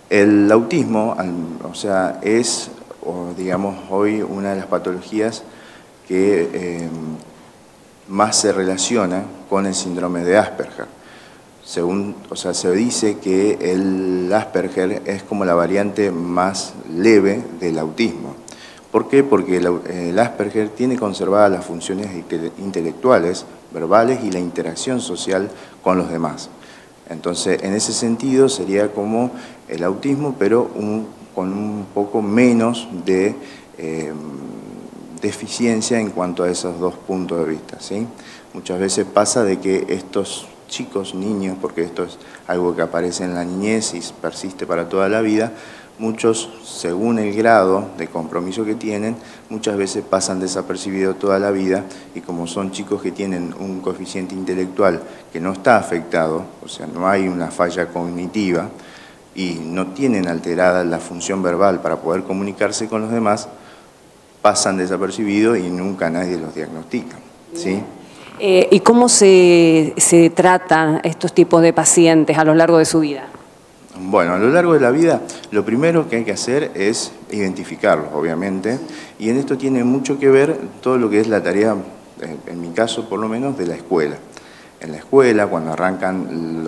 El autismo, o sea, es, digamos, hoy una de las patologías que más se relaciona con el síndrome de Asperger. Se dice que el Asperger es como la variante más leve del autismo. ¿Por qué? Porque el Asperger tiene conservadas las funciones intelectuales, verbales y la interacción social con los demás. Entonces, en ese sentido sería como el autismo, pero con un poco menos de deficiencia en cuanto a esos dos puntos de vista, ¿sí? Muchas veces pasa de que estos chicos, niños, porque esto es algo que aparece en la niñez y persiste para toda la vida, muchos, según el grado de compromiso que tienen, muchas veces pasan desapercibidos toda la vida, y como son chicos que tienen un coeficiente intelectual que no está afectado, o sea, no hay una falla cognitiva y no tienen alterada la función verbal para poder comunicarse con los demás, pasan desapercibidos y nunca nadie los diagnostica, ¿sí? ¿Y cómo se tratan estos tipos de pacientes a lo largo de su vida? Bueno, a lo largo de la vida, lo primero que hay que hacer es identificarlos, obviamente, y en esto tiene mucho que ver todo lo que es la tarea, en mi caso por lo menos, de la escuela. En la escuela, cuando arrancan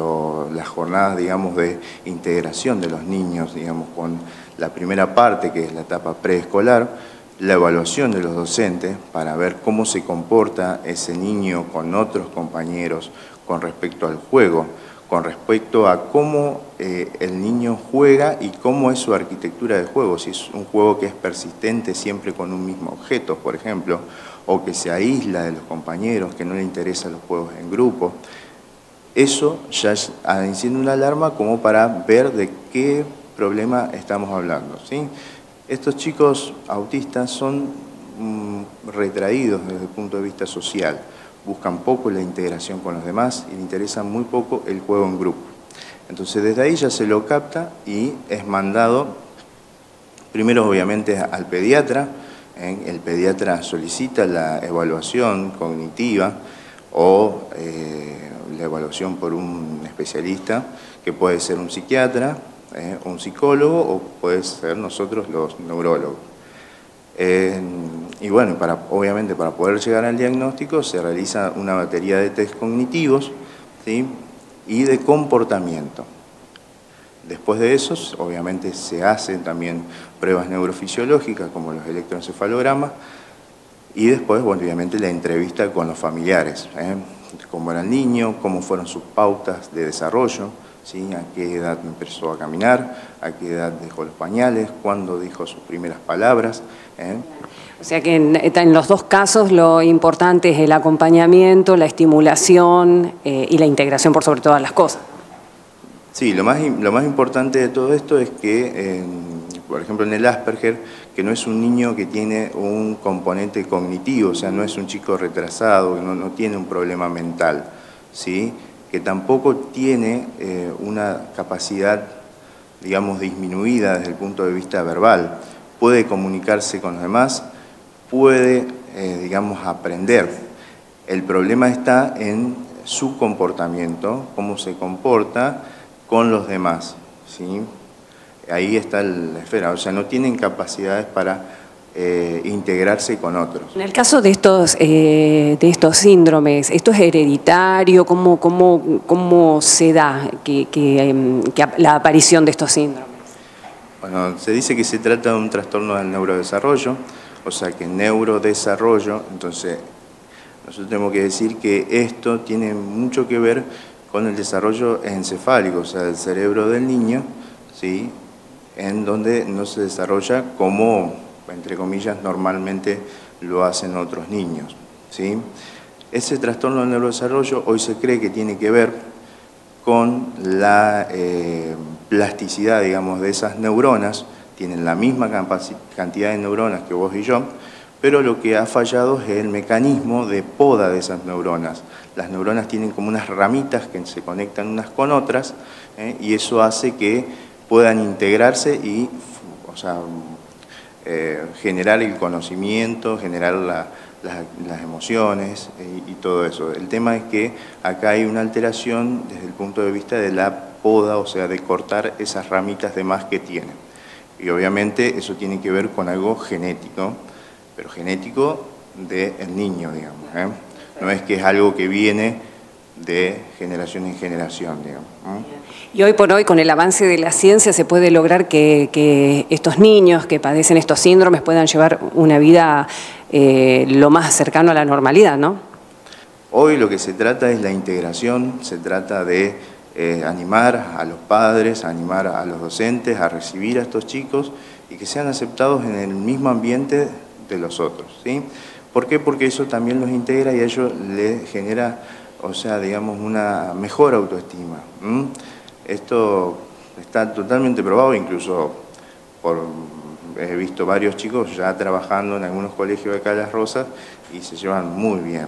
las jornadas, digamos, de integración de los niños, digamos, con la primera parte, que es la etapa preescolar, la evaluación de los docentes para ver cómo se comporta ese niño con otros compañeros con respecto al juego, con respecto a cómo el niño juega y cómo es su arquitectura de juego, si es un juego que es persistente siempre con un mismo objeto, por ejemplo, o que se aísla de los compañeros, que no le interesan los juegos en grupo. Eso ya enciende una alarma como para ver de qué problema estamos hablando, ¿sí? Estos chicos autistas son retraídos desde el punto de vista social, buscan poco la integración con los demás y le interesa muy poco el juego en grupo. Entonces desde ahí ya se lo capta y es mandado primero obviamente al pediatra. El pediatra solicita la evaluación cognitiva o la evaluación por un especialista, que puede ser un psiquiatra, un psicólogo, o puede ser nosotros los neurólogos. Y bueno, obviamente para poder llegar al diagnóstico se realiza una batería de test cognitivos, ¿sí? Y de comportamiento. Después de eso, obviamente se hacen también pruebas neurofisiológicas como los electroencefalogramas, y después, bueno, obviamente la entrevista con los familiares, cómo era el niño, cómo fueron sus pautas de desarrollo, ¿sí? A qué edad empezó a caminar, a qué edad dejó los pañales, cuándo dijo sus primeras palabras. O sea que en los dos casos lo importante es el acompañamiento, la estimulación y la integración por sobre todas las cosas. Sí, lo más importante de todo esto es que, por ejemplo, en el Asperger, que no es un niño que tiene un componente cognitivo, o sea, no es un chico retrasado, que no tiene un problema mental, ¿sí? Que tampoco tiene una capacidad, digamos, disminuida desde el punto de vista verbal. Puede comunicarse con los demás, puede, digamos, aprender. El problema está en su comportamiento, cómo se comporta con los demás, ¿sí? Ahí está la esfera, o sea, no tienen capacidades para integrarse con otros. En el caso de estos síndromes, ¿esto es hereditario? ¿Cómo se da la aparición de estos síndromes? Bueno, se dice que se trata de un trastorno del neurodesarrollo, o sea que neurodesarrollo, entonces nosotros tenemos que decir que esto tiene mucho que ver con el desarrollo encefálico, o sea, del cerebro del niño, ¿sí? En donde no se desarrolla como, entre comillas, normalmente lo hacen otros niños, ¿sí? Ese trastorno del neurodesarrollo hoy se cree que tiene que ver con la plasticidad, digamos, de esas neuronas. Tienen la misma cantidad de neuronas que vos y yo, pero lo que ha fallado es el mecanismo de poda de esas neuronas. Las neuronas tienen como unas ramitas que se conectan unas con otras, y eso hace que puedan integrarse y, o sea, generar el conocimiento, generar las emociones y todo eso. El tema es que acá hay una alteración desde el punto de vista de la poda, o sea, de cortar esas ramitas de más que tienen. Y obviamente eso tiene que ver con algo genético, pero genético del niño, digamos, ¿eh? No es que es algo que viene de generación en generación, digamos. Y hoy por hoy, con el avance de la ciencia, se puede lograr que estos niños que padecen estos síndromes puedan llevar una vida lo más cercano a la normalidad, ¿no? Hoy lo que se trata es la integración, se trata de animar a los padres, animar a los docentes a recibir a estos chicos y que sean aceptados en el mismo ambiente de los otros, ¿sí? ¿Por qué? Porque eso también los integra y a ellos les genera, o sea, digamos, una mejor autoestima. Esto está totalmente probado, incluso he visto varios chicos ya trabajando en algunos colegios de acá de Las Rosas y se llevan muy bien.